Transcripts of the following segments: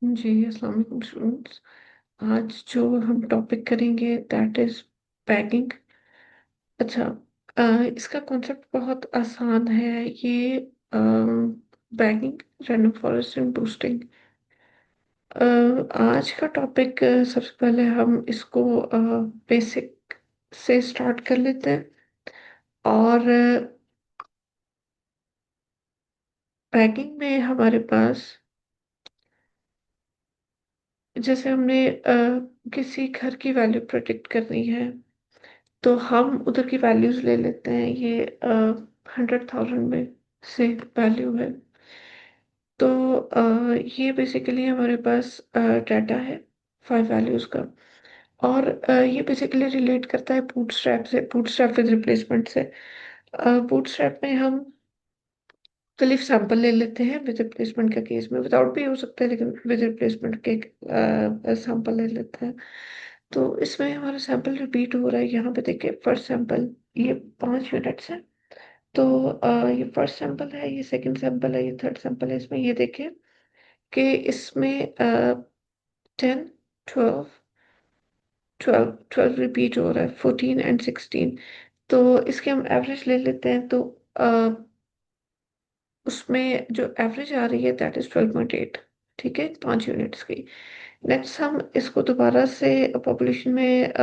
जी, अस्सलाम वालेकुम स्टूडेंट्स। आज जो हम टॉपिक करेंगे दैट इज बैगिंग। अच्छा, इसका कॉन्सेप्ट बहुत आसान है। ये bagging, random forest and boosting. आज का टॉपिक, सबसे पहले हम इसको बेसिक से स्टार्ट कर लेते हैं। और बैगिंग में हमारे पास, जैसे हमने किसी घर की वैल्यू प्रेडिक्ट करनी है, तो हम उधर की वैल्यूज ले लेते हैं। ये 100,000 में से वैल्यू है। तो ये बेसिकली हमारे पास डाटा है 5 वैल्यूज का। और ये बेसिकली रिलेट करता है बूटस्ट्रैप से, बूटस्ट्रैप विद रिप्लेसमेंट से। बूटस्ट्रैप में हम सिर्फ सैंपल ले लेते हैं, विद रिप्लेसमेंट का केस में विदाउट भी हो सकता है, लेकिन विद रिप्लेसमेंट के सैंपल ले लेते हैं। तो इसमें हमारा सैंपल रिपीट हो रहा है। यहाँ पे देखिए, फर्स्ट सैंपल, ये 5 यूनिट्स है। तो ये फर्स्ट सैंपल है, ये सेकंड सैंपल है, ये थर्ड सैंपल है। इसमें ये देखिए कि इसमें 10, 12, 12 रिपीट हो रहा है, 14 एंड 16। तो इसके हम एवरेज ले लेते हैं। तो उसमें जो एवरेज आ रही है दैट इज 12.8। ठीक है, 5 यूनिट्स की। नेक्स्ट हम इसको दोबारा से पॉपुलेशन में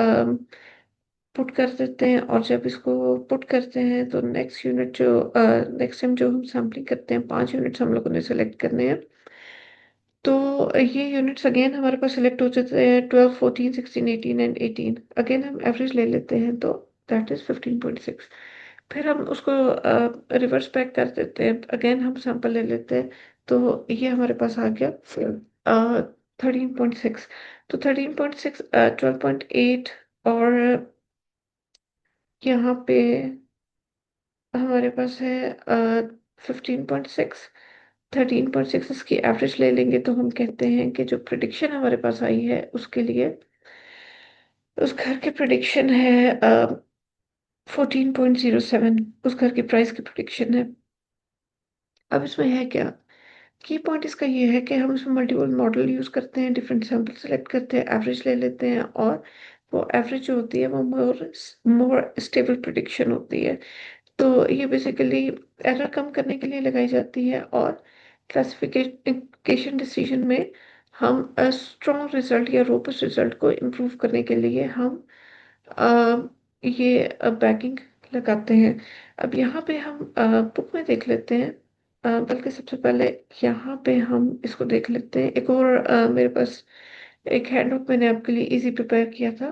पुट कर देते हैं। और जब इसको पुट करते हैं तो नेक्स्ट टाइम जो हम सैम्पलिंग करते हैं, 5 यूनिट्स हम लोगों ने सेलेक्ट करने हैं। तो ये यूनिट्स अगेन हमारे पास सिलेक्ट हो जाते हैं, 12, 14, 16, 18 एंड 18। अगेन हम एवरेज ले लेते हैं, तो दैट इज 15.6। फिर हम उसको रिवर्स बैक कर देते हैं, अगेन हम सैंपल ले लेते हैं। तो ये हमारे पास आ गया 13.6। तो 13.6, 12.8, और यहाँ पे हमारे पास है 15.6। 13.6 इसकी एवरेज ले लेंगे, तो हम कहते हैं कि जो प्रिडिक्शन हमारे पास आई है उसके लिए, उस घर की प्रिडिक्शन है 14.07। उस घर की प्राइस की प्रिडिक्शन है। अब इसमें है क्या, की पॉइंट इसका ये है कि हम इसमें मल्टीपल मॉडल यूज करते हैं, डिफरेंट सैंपल सेलेक्ट करते हैं, एवरेज ले लेते हैं, और वो एवरेज जो होती है वो मोर मोर स्टेबल प्रिडिक्शन होती है। तो ये बेसिकली एरर कम करने के लिए लगाई जाती है। और क्लासिफिकेशन डिसीजन में हम स्ट्रॉन्ग रिजल्ट या रोबस्ट रिजल्ट को इम्प्रूव करने के लिए हम ये बैकिंग लगाते हैं। अब यहाँ पे हम बुक में देख लेते हैं। बल्कि सबसे पहले यहाँ पे हम इसको देख लेते हैं। एक और मेरे पास एक हैंडबुक मैंने आपके लिए इजी प्रिपेयर किया था।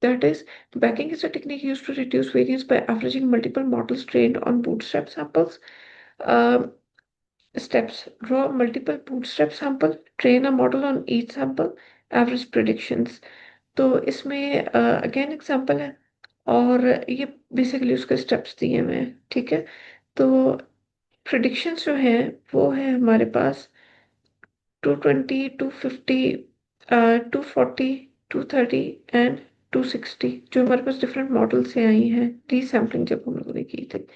That is, bagging is a technique used to reduce variance by averaging multiple models trained on bootstrap samples. Steps: draw multiple bootstrap sample, train a model on each sample, average predictions। तो इसमें again example है, और ये basically उसके steps दिए हुए हैं। ठीक है, तो प्रिडिक्शंस जो है वो है हमारे पास 220, 250, 240, 230 एंड 260, जो हमारे पास डिफरेंट मॉडल से आई हैं रीसैम्पलिंग जब हम लोगों ने की थी।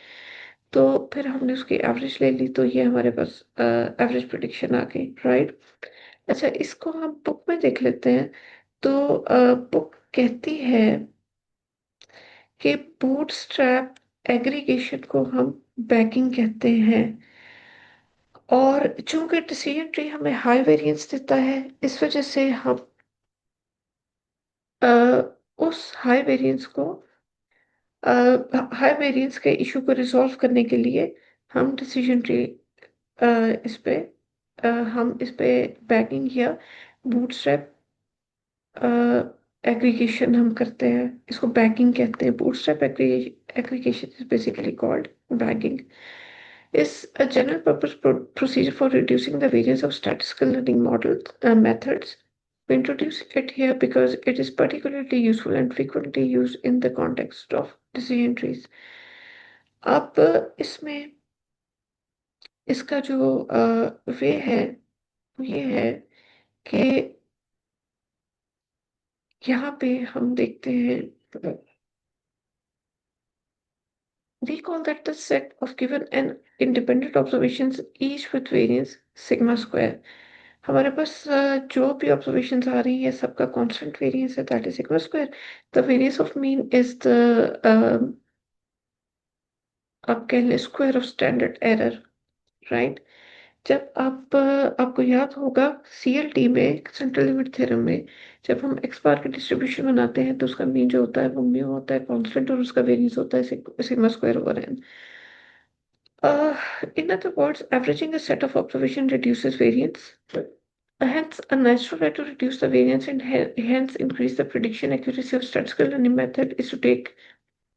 तो फिर हमने उसकी एवरेज ले ली, तो ये हमारे पास एवरेज प्रिडिक्शन आ गई, राइट। अच्छा, इसको हम बुक में देख लेते हैं। तो बुक कहती है कि बूटस्ट्रैप एग्रीगेशन को हम बैकिंग कहते हैं। और चूंकि डिसीजन ट्री हमें हाई वेरिएंस देता है, इस वजह से हम अ, उस हाई वेरिएंस के इशू को रिजॉल्व करने के लिए हम डिसीजन ट्री, अ, इस पे हम इस पे बैकिंग या बूटस्ट्रैप एग्रीगेशन हम करते हैं। इसको बैकिंग कहते हैं। Bootstrap aggregation is basically called bagging. is a general purpose procedure for reducing the variance of statistical learning models methods. We introduce it here because it is particularly useful and frequently used in the context of decision trees. अब इसमें इसका जो वे है वो ये है कि यहाँ पे हम देखते हैं, we call that the set of given and independent observations, each with variance sigma square. हमारे पास जो भी ऑब्जर्वेशंस आ रही है सबका कांस्टेंट वेरिएंस है, that is sigma square. The variance of mean is the, आप कह लें, square of standard error, right. जब आपको याद होगा सीएलटी में, सेंट्रल लिमिट थ्योरम में, जब हम एक्स बार का डिस्ट्रीब्यूशन बनाते हैं तो उसका मीन जो होता है वो म्यू होता है कांस्टेंट, और उसका वेरिएंस होता है sigma square over N. In other words, averaging a set of observation reduces variance. Hence, a natural way to reduce the variance and hence increase the prediction accuracy of statistical learning method is to take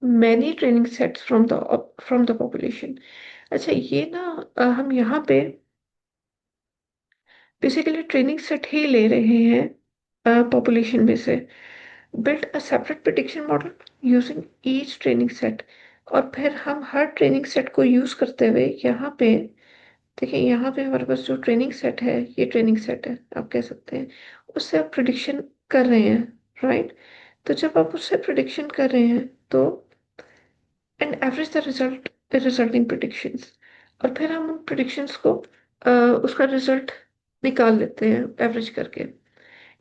many training sets from the population. अच्छा, ये ना हम यहाँ पे basically training set ही ले रहे हैं population में से। Build a separate prediction model using each training set, और फिर हम हर ट्रेनिंग सेट को यूज करते हुए यहाँ पे, देखिए यहाँ पे हमारे पास जो ट्रेनिंग सेट है, ये ट्रेनिंग सेट है आप कह सकते हैं, उससे आप प्रिडिक्शन कर रहे हैं, राइट। तो जब आप उससे प्रिडिक्शन कर रहे हैं तो and average the resulting predictions, और फिर हम उन प्रिडिक्शंस को उसका रिजल्ट निकाल लेते हैं एवरेज करके।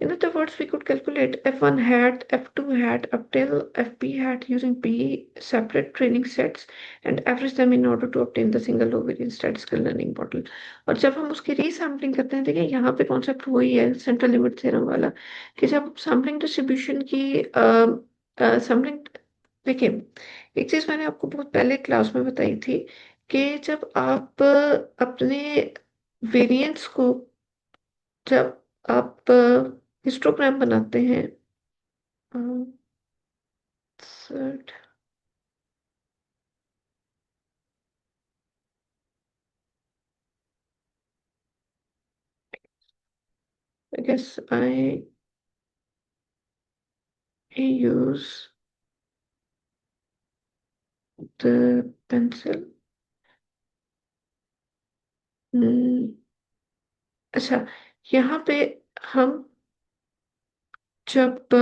In other words, we could calculate F1 hat, F2 hat up till FP hat using P separate training sets and average them in order to obtain the single covariance statistical learning model. और जब हम उसकी रीसैम्पलिंग करते हैं, देखिए यहाँ पे concept वही है सेंट्रल लिमिट थ्योरम वाला, कि जब सैम्पलिंग डिस्ट्रीब्यूशन की सैम्पलिंग, देखिए एक चीज मैंने आपको बहुत पहले क्लास में बताई थी कि जब आप अपने वेरिएंस को, जब आप हिस्टोग्राम बनाते हैं, sir I guess I use the pencil. अच्छा, यहाँ पे हम जब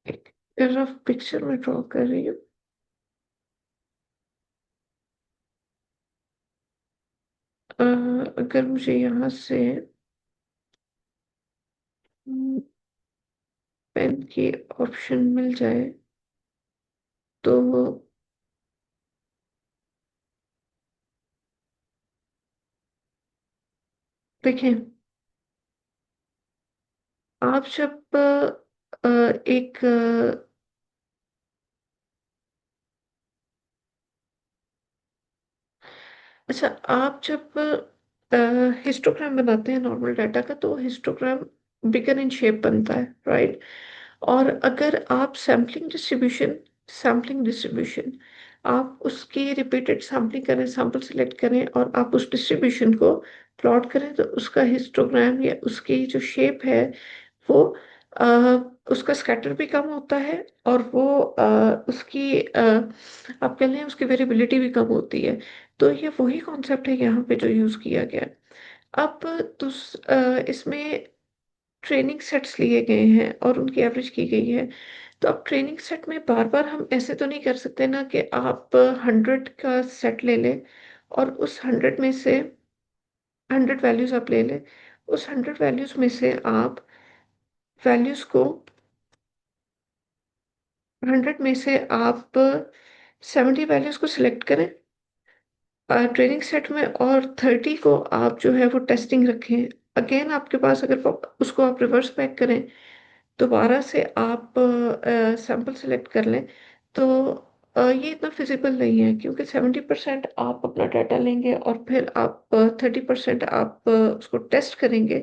एक रफ पिक्चर में ड्रॉ कर रही हूँ, अगर मुझे यहाँ से पेन की ऑप्शन मिल जाए तो देखें, आप जब एक अच्छा, आप जब हिस्टोग्राम बनाते हैं नॉर्मल डाटा का, तो हिस्टोग्राम बिगर इन शेप बनता है, राइट। और अगर आप सैम्पलिंग डिस्ट्रीब्यूशन आप उसकी रिपीटेड सैम्पलिंग करें, सैंपल सेलेक्ट करें और आप उस डिस्ट्रीब्यूशन को प्लॉट करें, तो उसका हिस्टोग्राम या उसकी जो शेप है वो अ, उसका स्कैटर भी कम होता है, और वो उसकी आप कह लें उसकी वेरिएबिलिटी भी कम होती है। तो ये वही कॉन्सेप्ट है यहाँ पे जो यूज किया गया है। अब इसमें ट्रेनिंग सेट्स लिए गए हैं और उनकी एवरेज की गई है। तो अब ट्रेनिंग सेट में बार बार हम ऐसे तो नहीं कर सकते ना कि आप 100 का सेट ले लें और उस 100 में से 100 वैल्यूज आप ले लें, उस 100 वैल्यूज में से आप वैल्यूज को 100 में से आप 70 वैल्यूज को सिलेक्ट करें ट्रेनिंग सेट में, और 30 को आप जो है वो टेस्टिंग रखें। अगेन आपके पास अगर उसको आप रिवर्स बैक करें, दोबारा से आप सैंपल सेलेक्ट कर लें, तो ये इतना फिजिबल नहीं है, क्योंकि 70% आप अपना डाटा लेंगे और फिर आप 30% आप उसको टेस्ट करेंगे,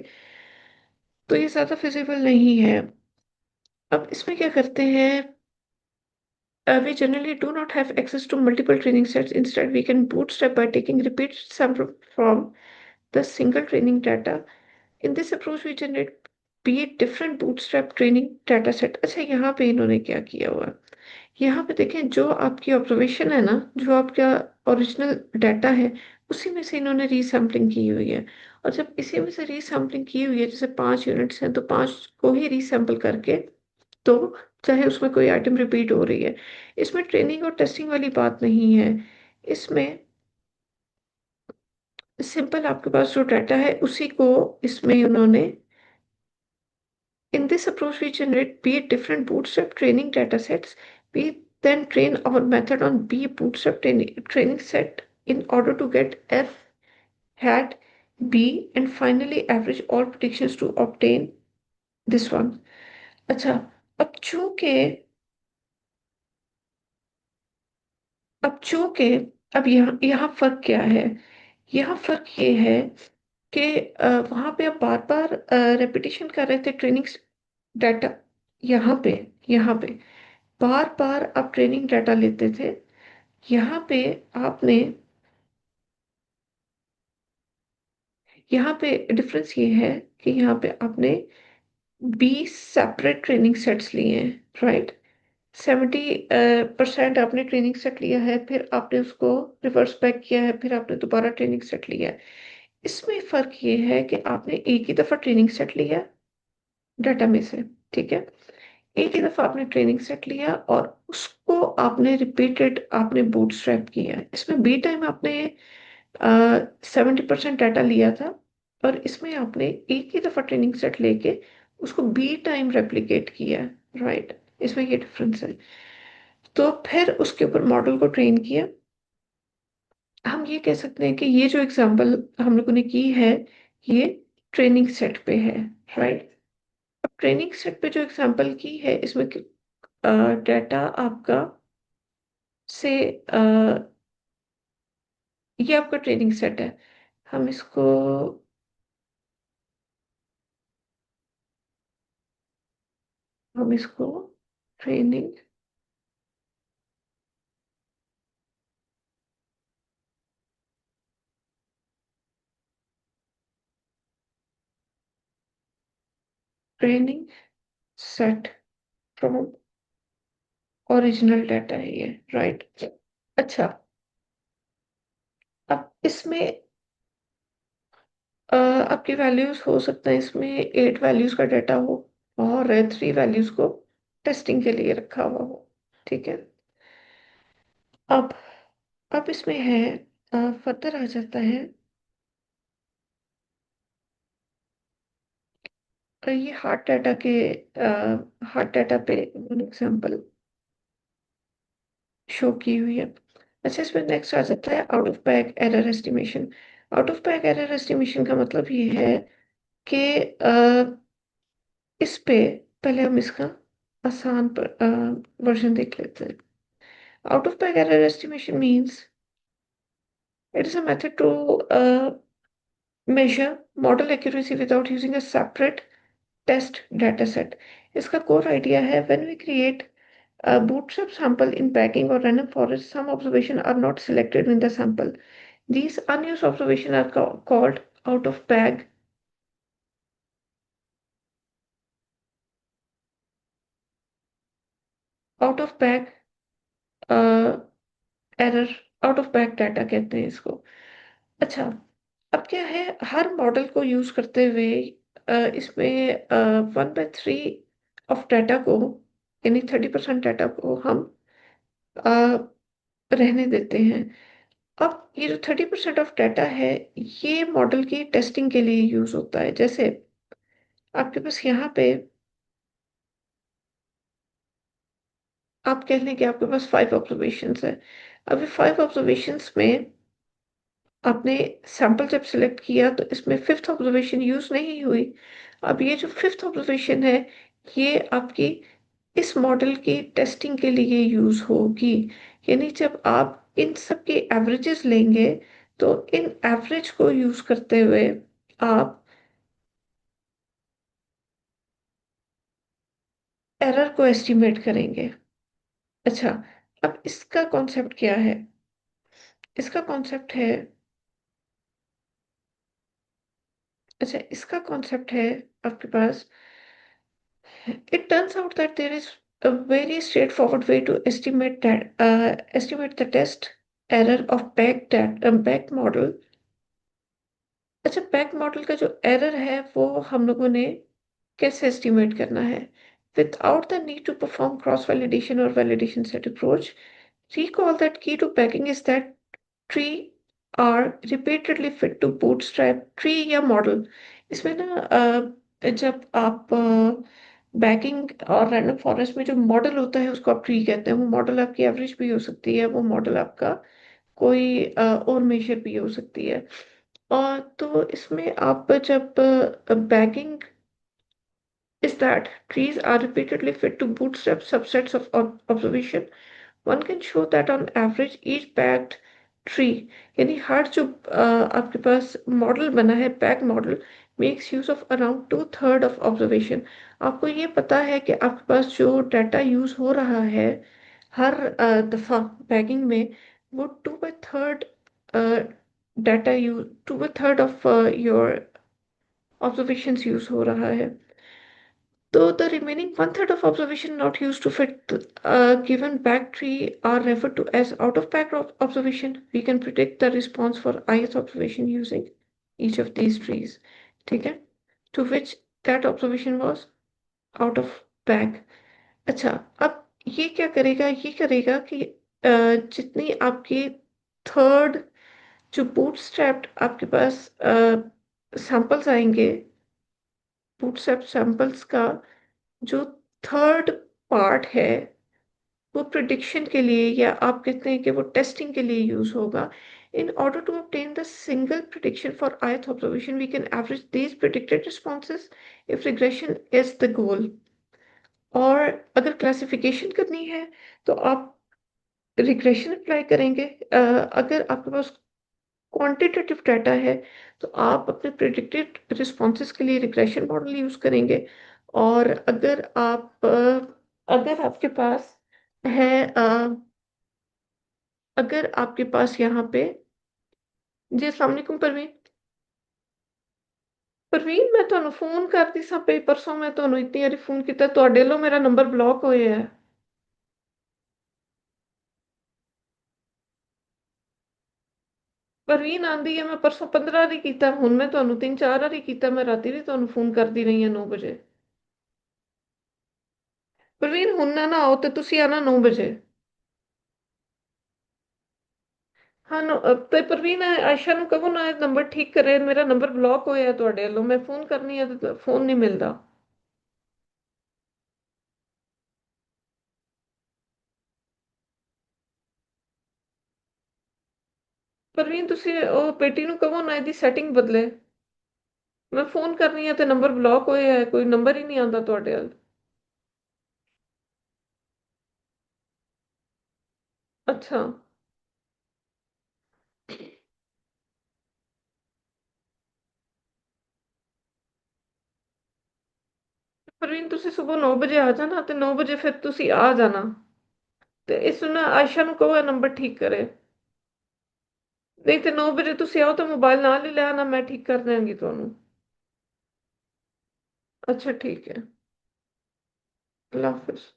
तो ये ज़्यादा फिजिबल नहीं है। अब इसमें क्या करते हैं, we generally do not have access to multiple training sets. Instead, we can bootstrap by taking repeat sample from the single training data. In this approach, we generate be it different bootstrap training data set. अच्छा, यहाँ पे इन्होंने क्या किया हुआ है, यहाँ पे देखें, जो आपकी ऑब्जर्वेशन है ना, जो आपका ओरिजिनल डाटा है, उसी में से इन्होंने रीसैम्पलिंग की हुई है। और जब इसी में से रीसैम्पलिंग की हुई है, जैसे 5 यूनिट्स हैं तो 5 को ही रीसैम्पल करके, तो चाहे उसमें कोई आइटम रिपीट हो रही है, इसमें ट्रेनिंग और टेस्टिंग वाली बात नहीं है। इसमें सिंपल आपके पास जो डाटा है उसी को इसमें उन्होंने in this approach we generate B different bootstrap training data sets. We then train our method on B bootstrap training set in order to get F hat B and finally average all predictions to obtain this one. अच्छा, अब चूंकि अब चूंकि अब यहाँ फर्क क्या है? यहाँ फर्क ये है कि वहां पे आप बार बार रेपिटेशन कर रहे थे ट्रेनिंग डाटा। यहाँ पे यहाँ पे बार बार आप ट्रेनिंग डाटा लेते थे। यहाँ पे आपने यहाँ पे डिफरेंस ये है कि यहाँ पे आपने 20 सेपरेट ट्रेनिंग सेट्स लिए हैं, राइट। 70% आपने ट्रेनिंग सेट लिया है, फिर आपने उसको रिवर्स बैक किया है, फिर आपने दोबारा ट्रेनिंग सेट लिया है। इसमें फर्क ये है कि आपने एक ही दफा ट्रेनिंग सेट लिया डाटा में से, ठीक है। एक ही दफा आपने ट्रेनिंग सेट लिया और उसको आपने रिपीटेड आपने बूटस्ट्रैप किया। इसमें बी टाइम आपने 70% डाटा लिया था और इसमें आपने एक ही दफा ट्रेनिंग सेट लेके उसको बी टाइम रेप्लिकेट किया, राइट। इसमें ये डिफरेंस है। तो फिर उसके ऊपर मॉडल को ट्रेन किया। हम ये कह सकते हैं कि ये जो एग्जांपल हम लोगों ने की है ये ट्रेनिंग सेट पे है, राइट। अब ट्रेनिंग सेट पे जो एग्जांपल की है इसमें डाटा आपका से ये आपका ट्रेनिंग सेट है। हम इसको हम इसको training training set from original data है ये, राइट। अच्छा, अब इसमें आपकी वैल्यूज हो सकता है इसमें 8 वैल्यूज का डाटा हो और 3 वैल्यूज को टेस्टिंग के लिए रखा हुआ हो, ठीक है। अब अब इसमें है फर्दर आ जाता है ये हार्ड डाटा पे एग्जांपल शो की हुई है। अच्छा, इसमें नेक्स्ट आ जाता है out of bag error estimation. Out of bag error estimation का मतलब ये है कि इस पे पहले हम इसका आसान वर्जन देख लेते हैं। Out of bag error estimation means it is a method to measure model accuracy without using a separate test data set. इसका core idea है when we create a bootstrap sample in packing or random forest, some observations are not selected in the sample. These unused observations are called out of bag out of bag error out of back data कहते हैं इसको। अच्छा, अब क्या है हर model को use करते हुए इसमें 1/3 ऑफ डाटा को यानी 30% डाटा को हम अ, रहने देते हैं। अब ये जो 30% ऑफ डाटा है ये मॉडल की टेस्टिंग के लिए यूज होता है। जैसे आपके पास यहाँ पे आप कह लें कि आपके पास 5 ऑब्जर्वेशंस है। अब ये 5 ऑब्जर्वेशंस में आपने सैंपल जब सिलेक्ट किया तो इसमें फिफ्थ ऑब्जर्वेशन यूज नहीं हुई। अब ये जो फिफ्थ ऑब्जर्वेशन है ये आपकी इस मॉडल की टेस्टिंग के लिए यूज होगी। यानी जब आप इन सब के एवरेजेस लेंगे तो इन एवरेज को यूज करते हुए आप एरर को एस्टिमेट करेंगे। अच्छा, अब इसका कॉन्सेप्ट क्या है? इसका कॉन्सेप्ट है अच्छा इसका कॉन्सेप्ट है आपके पास it turns out that there is a very straightforward way to estimate the test error of back model। अच्छा, बैक मॉडल का जो एरर है वो हम लोगों ने कैसे एस्टिमेट करना है? Without the need to perform cross validation or validation set approach, recall that key to backing is that tree are repeatedly fit to bootstrap tree या मॉडल। इसमें ना जब आप बैकिंग और रैंडम फॉरेस्ट में जो मॉडल होता है उसको आप ट्री कहते हैं। वो मॉडल आपकी एवरेज भी हो सकती है, वो मॉडल आपका कोई और मेजर भी हो सकती है। और तो इसमें आप जब banking is that trees are repeatedly fit to bootstrap subsets of observation, one can show that on average each bagged tree, यानी हर जो आपके पास मॉडल बना है bag model, makes use of around two third of observation. आपको ये पता है कि आपके पास जो डाटा यूज हो रहा है हर दफा बैगिंग में, वो 2/3 data use 2/3 of your observations use हो रहा है। So the remaining one third of observation not used to fit a given back tree are referred to as out of pack observation. We can predict the response for ith observation using each of these trees. ठीक है? To which that observation was out of pack. अच्छा, अब ये क्या करेगा? ये करेगा कि जितनी आपकी थर्ड जो बूटस्ट्रैप्ड आपके पास सैंपल्स आएंगे, बूटस्ट्रैप सैंपल्स का जो थर्ड पार्ट है वो प्रिडिक्शन के लिए या आप कहते हैं कि वो टेस्टिंग के लिए यूज होगा। In order to obtain the single prediction for ith observation we can average these predicted responses if regression is the goal। और अगर क्लासिफिकेशन करनी है तो आप रिग्रेशन अप्लाई करेंगे। अगर आपके पास क्वांटिटेटिव डाटा है तो आप अपने प्रिडिक्टेड रिस्पॉन्सेज के लिए रिग्रेशन मॉडल यूज करेंगे। और अगर आपके पास है अगर आपके पास यहाँ पे जी अस्सलाम वालेकुम परवीन। परवीन मैं ਤੁਹਾਨੂੰ ਫੋਨ ਕਰਦੀ ਸਾਂ ਪਈ ਪਰਸੋਂ, ਮੈਂ ਤੁਹਾਨੂੰ ਇतनी ਵਾਰੀ ਫੋਨ ਕੀਤਾ, ਤੁਹਾਡੇ ਵੱਲੋਂ ਮੇਰਾ ਨੰਬਰ ਬਲੌਕ ਹੋਇਆ ਹੈ। परवीन आंदी है, मैं परसों 15 ਵਾਰੀ ਕੀਤਾ, ਹੁਣ ਮੈਂ ਤੁਹਾਨੂੰ 3-4 ਵਾਰੀ ਕੀਤਾ, ਮੈਂ ਰਾਤੀ ਵੀ ਤੁਹਾਨੂੰ ਫੋਨ ਕਰਦੀ ਰਹੀ ਹਾਂ 9 ਵਜੇ। परवीन ਹੁਣ ਨਾ ਆਓ ਤੇ ਤੁਸੀਂ ਆਣਾ 9 ਵਜੇ। हाँ ਤੇ ਪ੍ਰਵੀਨ ਆਇਸ਼ਾ ਨੂੰ ਕਹੋ ਨਾ ਇਹ ਨੰਬਰ ਠੀਕ ਕਰੇ, ਮੇਰਾ ਨੰਬਰ ਬਲੌਕ ਹੋਇਆ ਤੁਹਾਡੇ ਵੱਲੋਂ, ਮੈਂ ਫੋਨ ਕਰਨੀ ਹੈ ਤੇ ਫੋਨ ਨਹੀਂ ਮਿਲਦਾ। ਪ੍ਰਵੀਨ ਤੁਸੀਂ ਉਹ ਬੇਟੀ ਨੂੰ ਕਹੋ ਨਾ ਇਹਦੀ ਸੈਟਿੰਗ ਬਦਲੇ। ਮੈਂ ਫੋਨ ਕਰਨੀ ਹੈ ਤੇ ਨੰਬਰ ਬਲੌਕ ਹੋਇਆ ਹੈ, ਕੋਈ ਨੰਬਰ ਹੀ ਨਹੀਂ ਆਉਂਦਾ ਤੁਹਾਡੇ ਵੱਲ। ਅੱਛਾ ਪ੍ਰਵੀਨ ਤੁਸੀਂ ਸਵੇਰ 9 ਵਜੇ ਆ ਜਾਣਾ ਤੇ 9 ਵਜੇ ਫਿਰ ਤੁਸੀਂ ਆ ਜਾਣਾ ਤੇ ਇਸ ਨੂੰ ਨਾ ਆਇਸ਼ਾ ਨੂੰ ਕਹੋ ਇਹ ਨੰਬਰ ਠੀਕ ਕਰੇ। ਨਹੀਂ ਤੇ 9 ਵਜੇ ਤੁਸੀਂ ਆਓ ਤਾਂ ਮੋਬਾਈਲ ਨਾਲ ਹੀ ਲੈ ਆਣਾ, ਮੈਂ ਠੀਕ ਕਰ ਦਿਆਂਗੀ ਤੁਹਾਨੂੰ। अच्छा ठीक है, अल्लाह हाफिज।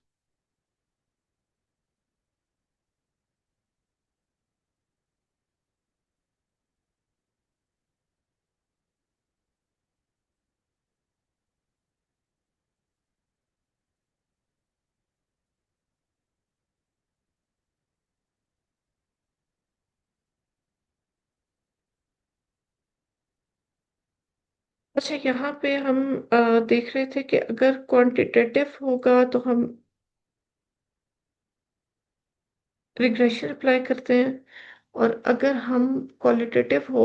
अच्छा यहाँ पे हम देख रहे थे कि अगर क्वांटिटेटिव होगा तो हम रिग्रेशन अप्लाई करते हैं, और अगर हम क्वालिटेटिव हो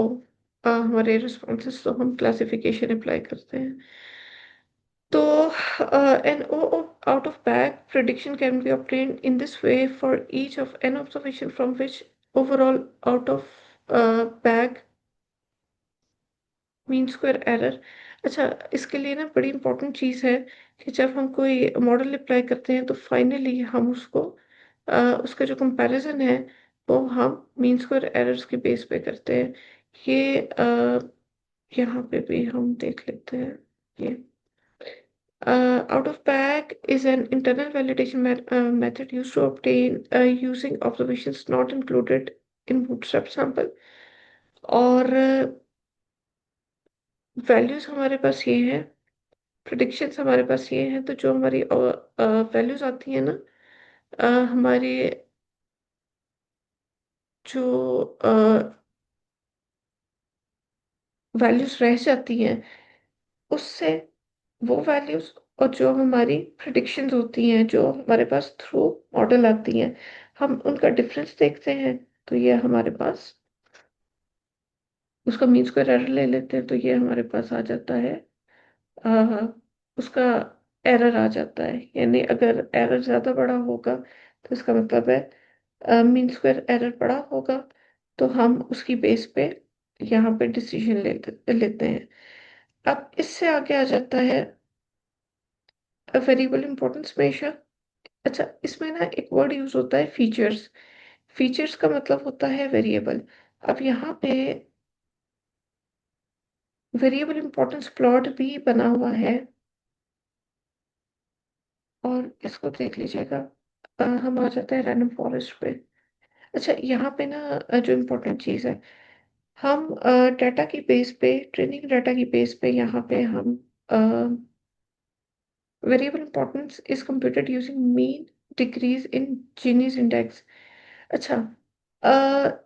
हमारे रिस्पॉन्सेस, तो हम क्लासिफिकेशन अप्लाई करते हैं। तो an O out of bag prediction can be obtained in this way for each of n observation from which overall out of bag mean square error. अच्छा, इसके लिए ना बड़ी इंपॉर्टेंट चीज़ है कि जब हम कोई मॉडल अप्लाई करते हैं तो फाइनली हम उसको उसका जो कंपैरिजन है वो हम मीन स्क्वायर एरर्स के बेस पे करते हैं। ये यहाँ पे भी हम देख लेते हैं। ये out of bag is an internal validation method used to obtain using observations not included in bootstrap sample। और वैल्यूज हमारे पास ये है, प्रिडिक्शंस हमारे पास ये हैं, तो जो हमारी वैल्यूज आती है ना हमारे जो वैल्यूज रह जाती हैं, उससे वो वैल्यूज और जो हमारी प्रिडिक्शंस होती हैं, जो हमारे पास थ्रू मॉडल आती हैं, हम उनका डिफरेंस देखते हैं। तो ये हमारे पास उसका मीन स्क्वायर एरर ले लेते हैं, तो ये हमारे पास आ जाता है, आ, उसका एरर आ जाता है। यानी अगर एरर ज़्यादा बड़ा होगा तो इसका मतलब है मीन स्क्वायर एरर बड़ा होगा, तो हम उसकी बेस पे यहाँ पे डिसीजन लेते हैं। अब इससे आगे आ जाता है वेरिएबल इंपॉर्टेंस मेजर। अच्छा, इसमें ना एक वर्ड यूज होता है फीचर्स। फीचर्स का मतलब होता है वेरिएबल। अब यहाँ पे वेरिएबल इंपॉर्टेंस प्लॉट भी बना हुआ है, और इसको देख लीजिएगा। हम आ जाते हैं रैंडम फॉरेस्ट पे। अच्छा, यहाँ पे ना जो इम्पोर्टेंट चीज़ है, हम डाटा की बेस पे, ट्रेनिंग डाटा की बेस पे यहाँ पे हम variable importance is computed using mean decrease in Gini's index. अच्छा,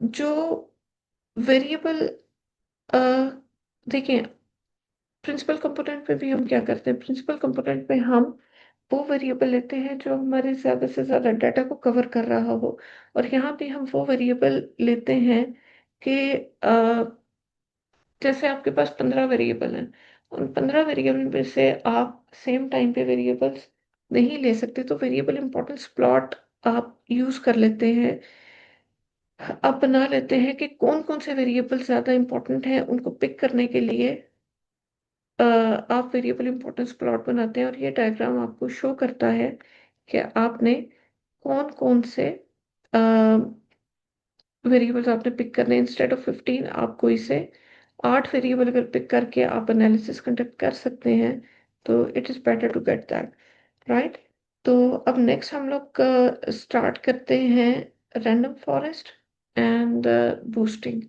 जो वेरिएबल, देखिए, प्रिंसिपल कंपोनेंट में भी हम क्या करते हैं, प्रिंसिपल कंपोनेंट में हम वो वेरिएबल लेते हैं जो हमारे ज़्यादा से ज़्यादा डाटा को कवर कर रहा हो। और यहाँ पे हम वो वेरिएबल लेते हैं कि जैसे आपके पास 15 वेरिएबल हैं, उन 15 वेरिएबल में से आप सेम टाइम पे वेरिएबल्स नहीं ले सकते, तो वेरिएबल इंपॉर्टेंस प्लॉट आप यूज़ कर लेते हैं। आप बना लेते हैं कि कौन कौन से वेरिएबल ज़्यादा इंपॉर्टेंट हैं, उनको पिक करने के लिए आप वेरिएबल इंपॉर्टेंस प्लॉट बनाते हैं। और ये डायग्राम आपको शो करता है कि आपने कौन कौन से वेरिएबल्स आपने पिक करने हैं। इंस्टेड ऑफ 15 आपको इसे 8 वेरिएबल अगर पिक करके आप एनालिसिस कंडक्ट कर सकते हैं, तो it is better to get that, right. तो अब नेक्स्ट हम लोग स्टार्ट करते हैं रैंडम फॉरेस्ट एंड बूस्टिंग।